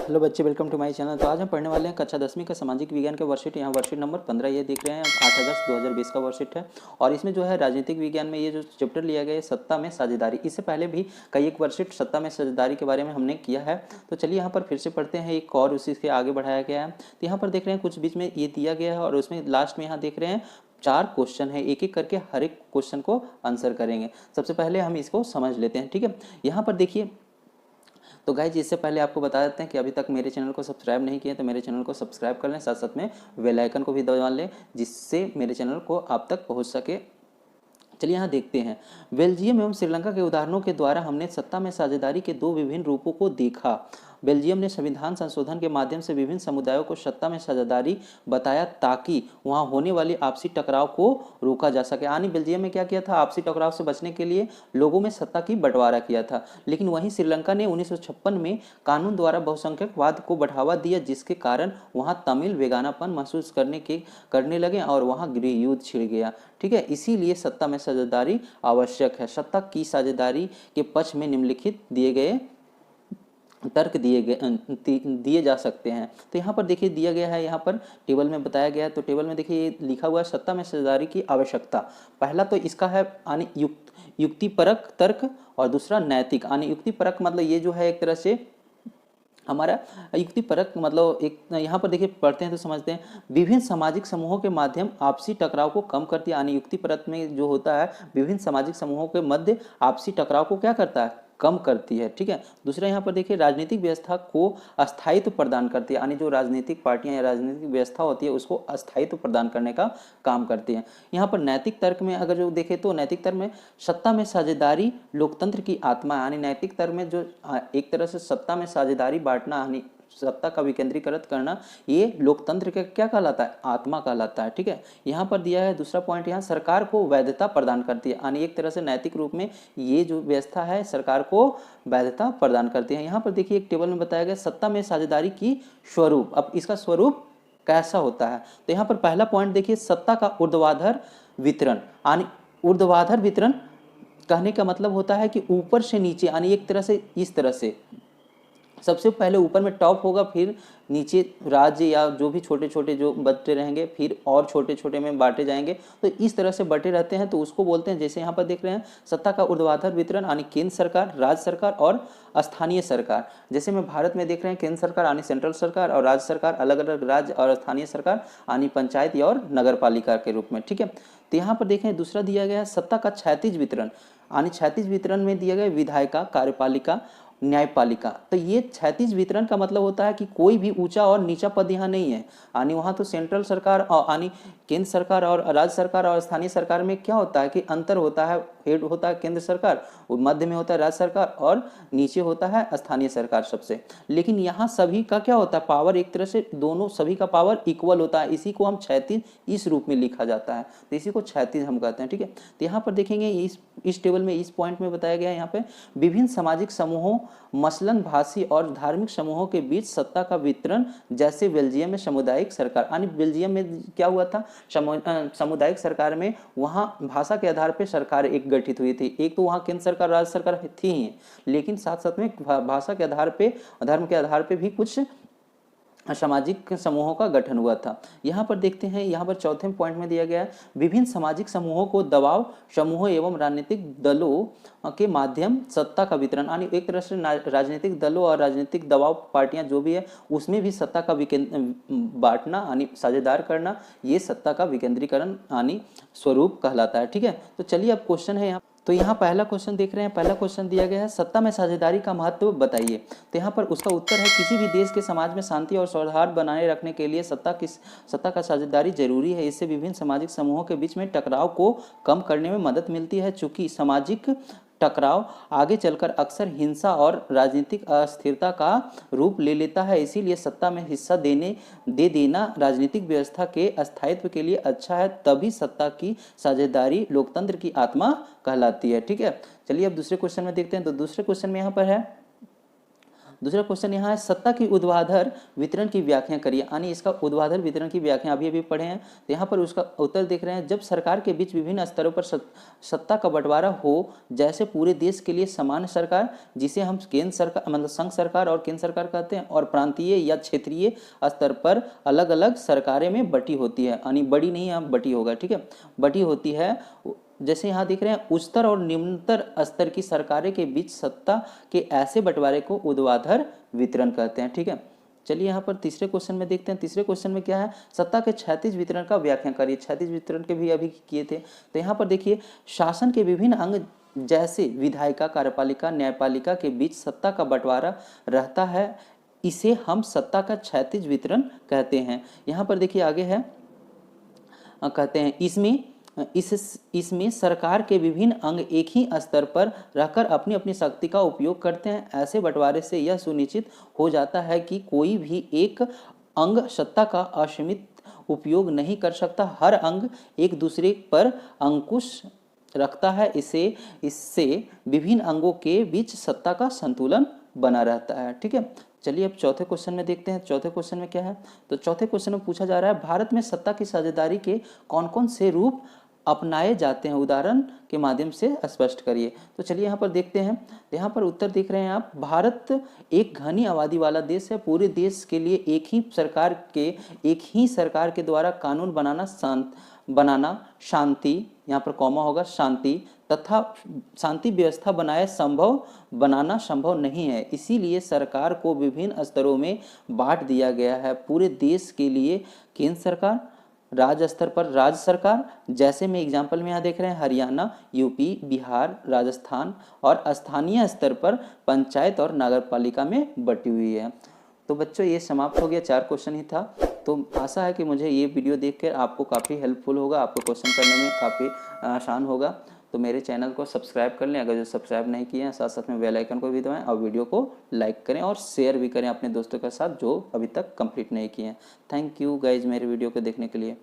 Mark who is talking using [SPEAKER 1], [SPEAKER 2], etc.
[SPEAKER 1] Hello बच्चे, welcome to my channel. तो आज हम पढ़ने वाले हैं कक्षा 10वीं का सामाजिक विज्ञान का वर्कशीट। यहाँ वर्कशीट नंबर 15 ये देख रहे हैं, 8 अगस्त 2020 का वर्कशीट है। और इसमें जो है राजनीतिक विज्ञान में ये जो चैप्टर लिया गया है सत्ता में साझेदारी। इससे पहले भी कई एक वर्कशीट सत्ता में साझेदारी के बारे में हमने किया है। तो चलिए यहाँ पर फिर से पढ़ते हैं, एक और उसी से आगे बढ़ाया गया है। तो यहाँ पर देख रहे हैं कुछ बीच में ये दिया गया है और उसमें लास्ट में यहाँ देख रहे हैं 4 क्वेश्चन है, एक एक करके हर एक क्वेश्चन को आंसर करेंगे। सबसे पहले हम इसको समझ लेते हैं, ठीक है। यहाँ पर देखिए, तो गाइज इससे पहले आपको बता देते हैं कि अभी तक मेरे चैनल को सब्सक्राइब नहीं किए तो मेरे चैनल को सब्सक्राइब कर लें, साथ साथ में बेल आइकन को भी दबा लें जिससे मेरे चैनल को आप तक पहुंच सके। चलिए यहाँ देखते हैं। बेल्जियम एवं श्रीलंका के उदाहरणों के द्वारा हमने सत्ता में साझेदारी के 2 विभिन्न रूपों को देखा। बेल्जियम ने संविधान संशोधन के माध्यम से विभिन्न समुदायों को सत्ता में साझेदारी बताया ताकि वहां होने वाली आपसी टकराव को रोका जा सके। यानी बेल्जियम में क्या किया था, आपसी टकराव से बचने के लिए लोगों में सत्ता की बंटवारा किया था। लेकिन वहीं श्रीलंका ने 1956 में कानून द्वारा बहुसंख्यकवाद को बढ़ावा दिया, जिसके कारण वहां तमिल बेगानापन महसूस करने लगे और वहां गृह युद्ध छिड़ गया, ठीक है। इसीलिए सत्ता में साझेदारी आवश्यक है। सत्ता की साझेदारी के पक्ष में निम्नलिखित दिए गए तर्क दिए जा सकते हैं। तो यहाँ पर देखिए दिया गया है, यहाँ पर टेबल में बताया गया है। तो टेबल में देखिए लिखा हुआ है सत्ता में साझेदारी की आवश्यकता। पहला तो इसका है युक्तिपरक तर्क और दूसरा नैतिक। युक्तिपरक मतलब ये जो है एक तरह से हमारा युक्तिपरक मतलब एक यहाँ पर देखिए पढ़ते हैं तो समझते हैं। विभिन्न सामाजिक समूहों के माध्यम आपसी टकराव को कम करती है। युक्तिपरक में जो होता है विभिन्न सामाजिक समूहों के मध्य आपसी टकराव को क्या करता है, कम करती है, ठीक है। दूसरा यहाँ पर देखिए राजनीतिक व्यवस्था को अस्थायित्व प्रदान करती है। जो राजनीतिक पार्टियां या राजनीतिक व्यवस्था होती है उसको अस्थायित्व प्रदान करने का काम करती है। यहाँ पर नैतिक तर्क में अगर जो देखें तो नैतिक तर्क में सत्ता में साझेदारी लोकतंत्र की आत्मा है। नैतिक तर्क में जो एक तरह से सत्ता में साझेदारी बांटना सत्ता का विकेंद्रीकृत करना, ये लोकतंत्र का क्या कहलाता है, आत्मा कहलाता है, ठीक है। यहाँ पर दिया है दूसरा पॉइंट, यहाँ सरकार को वैधता प्रदान करती है। एक तरह से नैतिक रूप में ये जो व्यवस्था है सरकार को वैधता प्रदान करती है। यहाँ पर देखिए एक टेबल में बताया गया सत्ता में साझेदारी की स्वरूप। अब इसका स्वरूप कैसा होता है, तो यहाँ पर पहला पॉइंट देखिए सत्ता का ऊर्ध्वाधर वितरण। ऊर्ध्वाधर वितरण कहने का मतलब होता है कि ऊपर से नीचे, एक तरह से इस तरह से सबसे पहले ऊपर में टॉप होगा, फिर नीचे राज्य या जो भी छोटे छोटे जो बटे रहेंगे फिर और छोटे छोटे में बांटे जाएंगे। तो इस तरह से बटे रहते हैं तो उसको बोलते हैं, जैसे यहाँ पर देख रहे हैं सत्ता का ऊर्ध्वाधर वितरण केंद्र सरकार, राज्य सरकार और स्थानीय सरकार। जैसे में भारत में देख रहे हैं केंद्र सरकार सेंट्रल सरकार और राज्य सरकार अलग अलग राज्य और स्थानीय सरकार पंचायत और नगर पालिका के रूप में, ठीक है। तो यहाँ पर देखें दूसरा दिया गया है सत्ता का क्षैतिज वितरण। क्षैतिज वितरण में दिया गया विधायिका, कार्यपालिका, न्यायपालिका। तो ये क्षैतिज वितरण का मतलब होता है कि कोई भी ऊंचा और नीचा पद यहाँ नहीं है। वहाँ तो सेंट्रल सरकार और केंद्र सरकार और राज्य सरकार और स्थानीय सरकार में क्या होता है कि अंतर होता है। हेड होता है केंद्र सरकार, मध्य में होता है राज्य सरकार और नीचे होता है स्थानीय सरकार सबसे। लेकिन यहाँ सभी का क्या होता है, पावर एक तरह से दोनों सभी का पावर इक्वल होता है। इसी को हम क्षैतिज इस रूप में लिखा जाता है, तो इसी को क्षैतिज हम कहते हैं, ठीक है। तो यहाँ पर देखेंगे इस टेबल में इस पॉइंट में बताया गया है यहाँ पे विभिन्न सामाजिक समूहों मसलन भाषी और धार्मिक समूहों के बीच सत्ता का वितरण। जैसे बेल्जियम में सामुदायिक सरकार, बेल्जियम में क्या हुआ था, सामुदायिक सरकार में वहाँ भाषा के आधार पर सरकार एक गठित हुई थी। एक तो वहाँ केंद्र सरकार राज्य सरकार थी ही, लेकिन साथ साथ में भाषा के आधार पे धर्म के आधार पे भी कुछ सामाजिक समूहों का गठन हुआ था। यहाँ पर देखते हैं, यहाँ पर चौथे पॉइंट में दिया गया है विभिन्न सामाजिक समूहों को दबाव समूहों एवं राजनीतिक दलों के माध्यम सत्ता का वितरण। एक तरह से राजनीतिक दलों और राजनीतिक दबाव पार्टियां जो भी है उसमें भी सत्ता का बांटना साझेदार करना, ये सत्ता का विकेंद्रीकरण स्वरूप कहलाता है, ठीक है। तो चलिए अब क्वेश्चन है यहाँ। तो यहाँ पहला क्वेश्चन देख रहे हैं, पहला क्वेश्चन दिया गया है सत्ता में साझेदारी का महत्व बताइए। तो यहाँ पर उसका उत्तर है किसी भी देश के समाज में शांति और सौहार्द बनाए रखने के लिए सत्ता का साझेदारी जरूरी है। इससे विभिन्न सामाजिक समूहों के बीच में टकराव को कम करने में मदद मिलती है। चूंकि सामाजिक टकराव आगे चलकर अक्सर हिंसा और राजनीतिक अस्थिरता का रूप ले लेता है, इसीलिए सत्ता में हिस्सा दे देना राजनीतिक व्यवस्था के अस्थायित्व के लिए अच्छा है। तभी सत्ता की साझेदारी लोकतंत्र की आत्मा कहलाती है, ठीक है। चलिए अब दूसरे क्वेश्चन में देखते हैं। तो दूसरे क्वेश्चन में यहाँ पर है दूसरा क्वेश्चन यहाँ है, सत्ता की ऊर्ध्वाधर वितरण की व्याख्या करिए, यानी इसका ऊर्ध्वाधर वितरण की व्याख्या अभी अभी पढ़े हैं। तो यहाँ पर उसका उत्तर देख रहे हैं, जब सरकार के बीच विभिन्न स्तरों पर सत्ता का बंटवारा हो, जैसे पूरे देश के लिए समान सरकार, जिसे हम केंद्र सरकार मतलब संघ सरकार और केंद्र सरकार कहते हैं, और प्रांतीय या क्षेत्रीय स्तर पर अलग अलग सरकारें में बटी होती है, यानी बड़ी नहीं है, बटी होगा, ठीक है, बटी होती है। जैसे यहाँ देख रहे हैं, उच्चतर और निम्नतर स्तर की सरकारें के बीच सत्ता के ऐसे बंटवारे को ऊर्ध्वाधर वितरण कहते हैं, ठीक है। चलिए यहाँ पर तीसरे क्वेश्चन में देखते हैं। तीसरे क्वेश्चन में क्या है, सत्ता के क्षैतिज वितरण का व्याख्या करिए। क्षैतिज वितरण के भी अभी किए थे। तो यहाँ पर देखिए, शासन के विभिन्न अंग जैसे विधायिका, कार्यपालिका, न्यायपालिका के बीच सत्ता का बंटवारा रहता है, इसे हम सत्ता का क्षैतिज वितरण कहते हैं। यहाँ पर देखिए आगे है, कहते हैं इसमें सरकार के विभिन्न अंग एक ही स्तर पर रहकर अपनी अपनी शक्ति का उपयोग करते हैं। ऐसे बंटवारे से यह सुनिश्चित हो जाता है कि कोई भी एक अंग सत्ता का असीमित उपयोग नहीं कर सकता। हर अंग एक दूसरे पर अंकुश रखता है। इससे विभिन्न अंगों के बीच सत्ता का संतुलन बना रहता है, ठीक है। चलिए अब चौथे क्वेश्चन में देखते हैं। चौथे क्वेश्चन में क्या है, तो चौथे क्वेश्चन में पूछा जा रहा है, भारत में सत्ता की साझेदारी के कौन कौन से रूप अपनाए जाते हैं, उदाहरण के माध्यम से स्पष्ट करिए। तो चलिए यहाँ पर देखते हैं। यहाँ पर उत्तर देख रहे हैं आप, भारत एक घनी आबादी वाला देश है। पूरे देश के लिए एक ही सरकार के द्वारा कानून बनाना शांति, यहाँ पर कॉमा होगा, शांति तथा शांति व्यवस्था बनाना संभव नहीं है। इसीलिए सरकार को विभिन्न स्तरों में बांट दिया गया है। पूरे देश के लिए केंद्र सरकार, राज्य स्तर पर राज्य सरकार, जैसे में एग्जाम्पल में यहाँ देख रहे हैं, हरियाणा, यूपी, बिहार, राजस्थान, और स्थानीय स्तर पर पंचायत और नगरपालिका में बटी हुई है। तो बच्चों ये समाप्त हो गया, 4 क्वेश्चन ही था। तो आशा है कि मुझे ये वीडियो देखकर आपको काफ़ी हेल्पफुल होगा, आपको क्वेश्चन करने में काफ़ी आसान होगा। तो मेरे चैनल को सब्सक्राइब कर लें, अगर जो सब्सक्राइब नहीं किए हैं, साथ साथ में बेल आइकन को भी दबाएं और वीडियो को लाइक करें और शेयर भी करें अपने दोस्तों के साथ जो अभी तक कंप्लीट नहीं किए हैं। थैंक यू गाइज मेरे वीडियो को देखने के लिए।